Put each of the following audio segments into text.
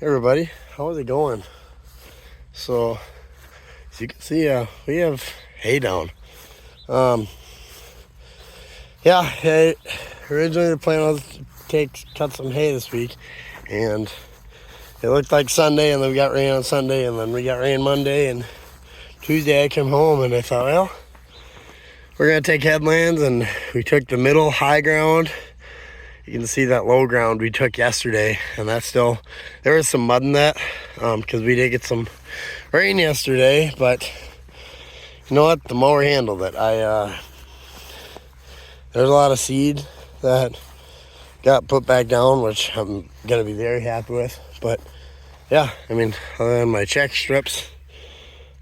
Hey everybody, how's it going? So, as you can see, we have hay down. Um, yeah, originally the plan was to cut some hay this week, and it looked like Sunday, and then we got rain on Sunday, and then we got rain Monday, and Tuesday I came home, and I thought, well, we're gonna take headlands, and we took the middle high ground. You can see that low ground we took yesterday, and that's still, there was some mud in that, because we did get some rain yesterday, but you know what, the mower handled it. There's a lot of seed that got put back down, which I'm gonna be very happy with. But yeah, I mean, other than my check strips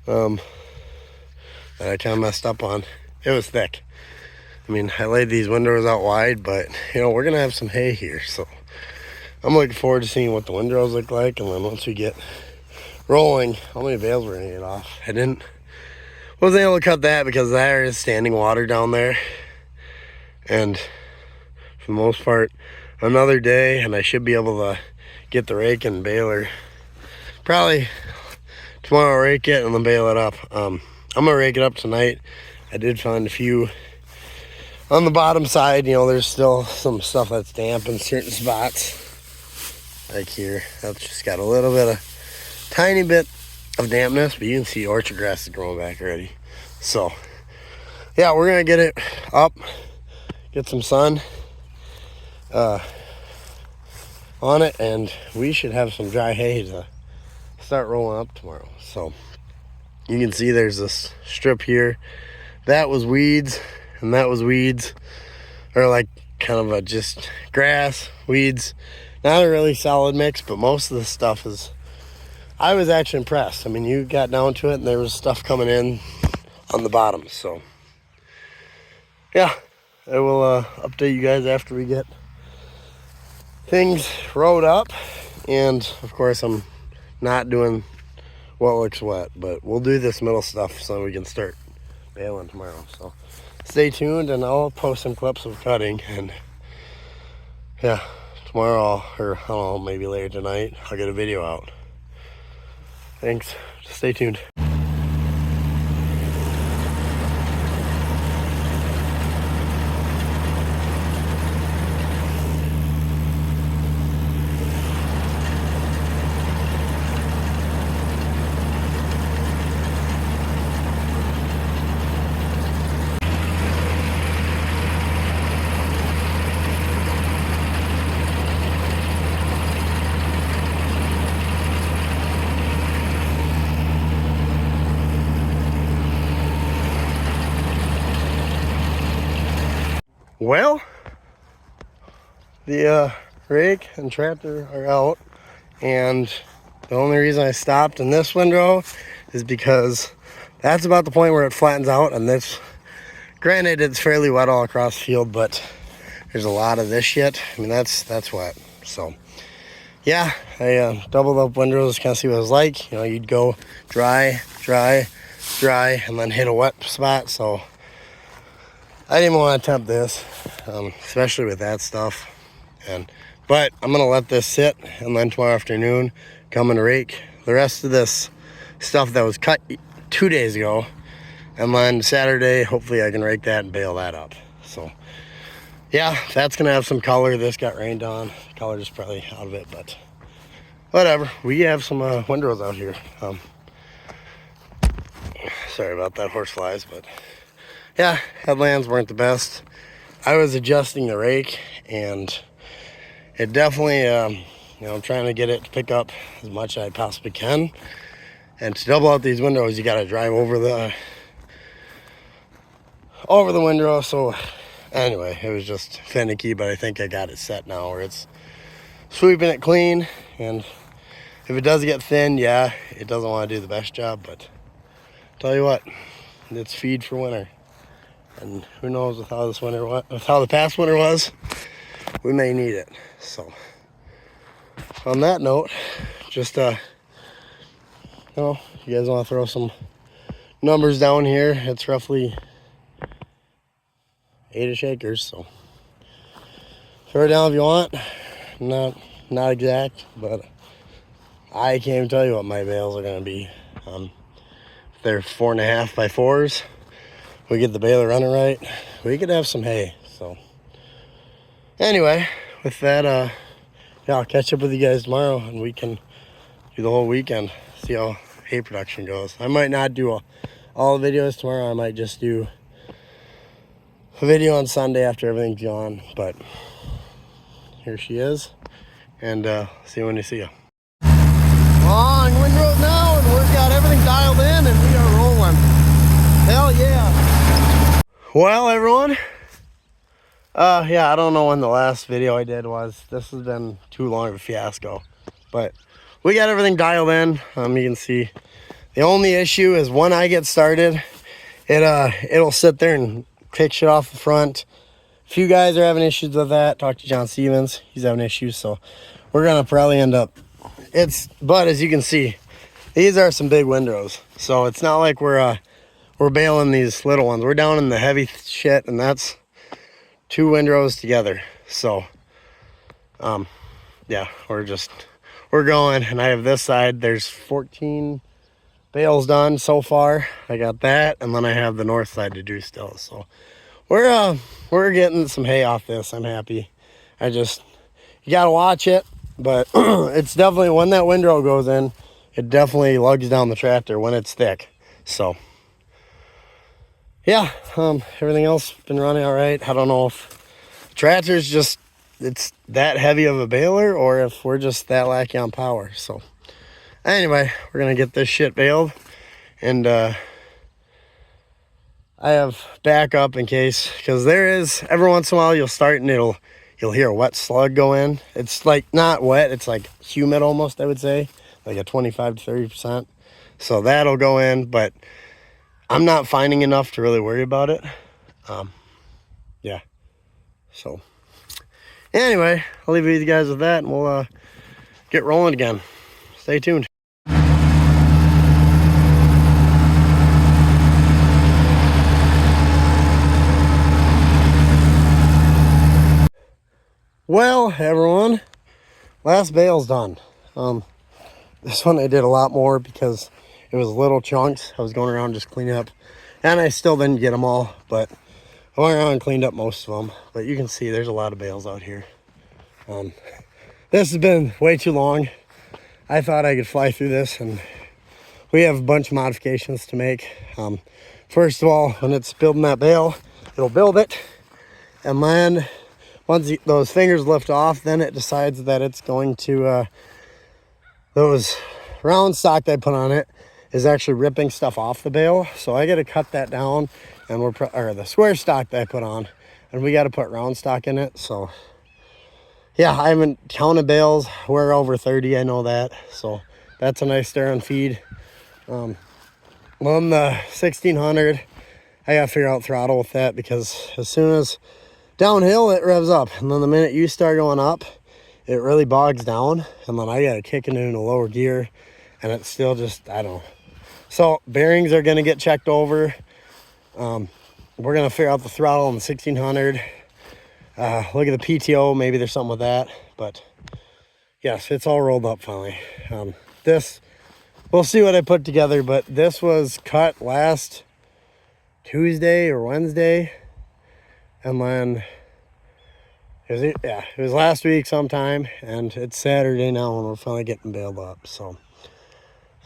that I kind of messed up on, it was thick. I mean, I laid these windows out wide, but you know, we're gonna have some hay here, so I'm looking forward to seeing what the windrows look like. And then once we get rolling, how many bales we're gonna get off. Wasn't able to cut that because there is standing water down there, and for the most part, another day, and I should be able to get the rake and baler. Probably tomorrow I'll rake it and then bale it up. I'm gonna rake it up tonight. I did find a few on the bottom side. You know, there's still some stuff that's damp in certain spots. Like here, that's just got a little bit of, tiny bit of dampness, but you can see orchard grass is growing back already. So yeah, we're gonna get it up, get some sun on it, and we should have some dry hay to start rolling up tomorrow. So you can see there's this strip here. That was weeds, and that was weeds, or like kind of a just grass, weeds. Not a really solid mix, but most of the stuff is, I was actually impressed. I mean, you got down to it and there was stuff coming in on the bottom. So yeah, I will update you guys after we get things rode up. And of course, I'm not doing what looks wet, but we'll do this middle stuff so we can start baling tomorrow. So stay tuned, and I'll post some clips of cutting. And yeah, tomorrow, or I don't know, maybe later tonight, I'll get a video out. Thanks. Stay tuned. Well, the rake and tractor are out, and the only reason I stopped in this windrow is because that's about the point where it flattens out. And this, granted, it's fairly wet all across the field, but there's a lot of this shit. I mean, that's wet. So yeah, I doubled up windrows, kind of see what it was like. You know, you'd go dry, dry, dry, and then hit a wet spot. So I didn't want to attempt this, especially with that stuff. But I'm gonna let this sit, and then tomorrow afternoon come and rake the rest of this stuff that was cut 2 days ago, and then Saturday hopefully I can rake that and bale that up. So yeah, that's gonna have some color. This got rained on, the color is probably out of it, but whatever. We have some windrows out here. Sorry about that, horse flies, but yeah, headlands weren't the best. I was adjusting the rake, and it definitely, you know, I'm trying to get it to pick up as much as I possibly can. And to double out these windows, you got to drive over the window. So anyway, it was just finicky, but I think I got it set now where it's sweeping it clean. And if it does get thin, yeah, it doesn't want to do the best job, but tell you what, it's feed for winter. And who knows with how this winter, with how the past winter was, we may need it. So on that note, just you know, you guys want to throw some numbers down here, it's roughly 8-ish acres. So throw it down if you want. Not exact, but I can't even tell you what my bales are gonna be. If they're 4.5 by 4s, we get the baler running right, we could have some hay. So anyway, with that, yeah, I'll catch up with you guys tomorrow, and we can do the whole weekend, see how hay production goes. I might not do all the videos tomorrow. I might just do a video on Sunday after everything's gone. But here she is, and see you when you see you. Long windrow now, and we've got everything dialed in, and we are rolling. Hell yeah. Well, everyone, yeah, I don't know when the last video I did was. This has been too long of a fiasco, but we got everything dialed in. You can see the only issue is when I get started, it'll sit there and kick shit off the front. A few guys are having issues with that. Talk to John Stevens, he's having issues, so we're gonna probably end up, but as you can see, these are some big windrows, so it's not like we're baling these little ones. We're down in the heavy shit, and that's 2 windrows together. So yeah, we're going, and I have this side, there's 14 bales done so far. I got that, and then I have the north side to do still. So we're getting some hay off this. I'm happy. You gotta watch it, but it's definitely, when that windrow goes in, it definitely lugs down the tractor when it's thick. So yeah, everything else been running all right. I don't know if the tractor's just, it's that heavy of a baler, or if we're just that lackey on power. So anyway, we're gonna get this shit baled, and I have backup in case, because there is, every once in a while you'll start and you'll hear a wet slug go in. It's like not wet, it's like humid almost, I would say, like a 25 to 30%. So that'll go in, but I'm not finding enough to really worry about it. Yeah, so anyway, I'll leave you guys with that, and we'll get rolling again. Stay tuned. Well, everyone, last bale's done. This one I did a lot more because it was little chunks. I was going around just cleaning up, and I still didn't get them all, but I went around and cleaned up most of them. But you can see there's a lot of bales out here. This has been way too long. I thought I could fly through this, and we have a bunch of modifications to make. First of all, when it's building that bale, it'll build it, and then once those fingers lift off, then it decides that it's going to, those round stock that I put on it is actually ripping stuff off the bale. So I got to cut that down, and or the square stock that I put on, and we got to put round stock in it. So yeah, I haven't counted bales. We're over 30, I know that. So that's a nice stir and feed. On the 1600, I got to figure out throttle with that, because as soon as downhill, it revs up, and then the minute you start going up, it really bogs down, and then I gotta kick it in a lower gear, and it's still just, I don't know. So bearings are gonna get checked over. We're gonna figure out the throttle on the 1600. Look at the PTO, maybe there's something with that, but yes, it's all rolled up finally. This, we'll see what I put together, but this was cut last Tuesday or Wednesday. And then it was last week sometime, and it's Saturday now, and we're finally getting bailed up. So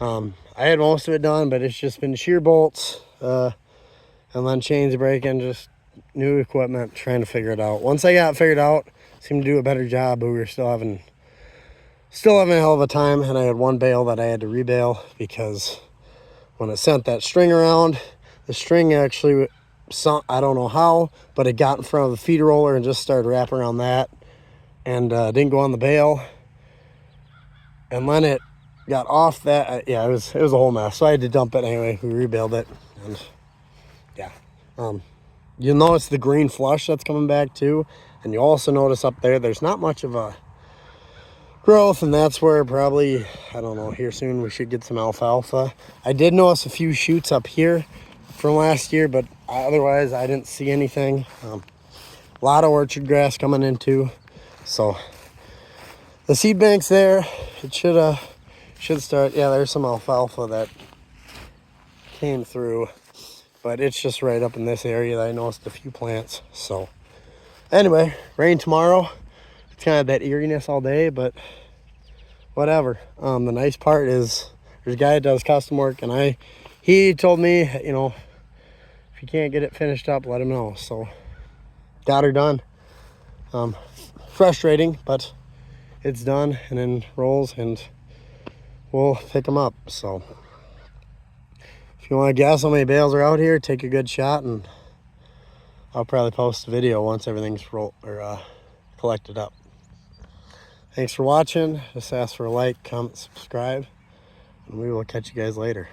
I had most of it done, but it's just been shear bolts, and then chains breaking, just new equipment, trying to figure it out. Once I got it figured out, seemed to do a better job, but we were still having a hell of a time. And I had one bale that I had to rebale, because when it sent that string around, the string actually, I don't know how, but it got in front of the feeder roller and just started wrapping around that, and didn't go on the bale. And then it got off that. Yeah, it was a whole mess. So I had to dump it anyway. We rebaled it, and yeah. You'll notice the green flush that's coming back too, and you also notice up there's not much of a growth, and that's where probably, I don't know, here soon we should get some alfalfa. I did notice a few shoots up here from last year, but otherwise I didn't see anything. A lot of orchard grass coming in too. So the seed bank's there. It should should start. Yeah, there's some alfalfa that came through, but it's just right up in this area that I noticed a few plants. So anyway, rain tomorrow. It's kind of that eeriness all day, but whatever. The nice part is there's a guy that does custom work, and he told me, you know, if you can't get it finished up, let him know. So got her done. Frustrating, but it's done and in rolls, and we'll pick them up. So if you want to guess how many bales are out here, take a good shot, and I'll probably post a video once everything's collected up. Thanks for watching. Just ask for a like, comment, subscribe, and we will catch you guys later.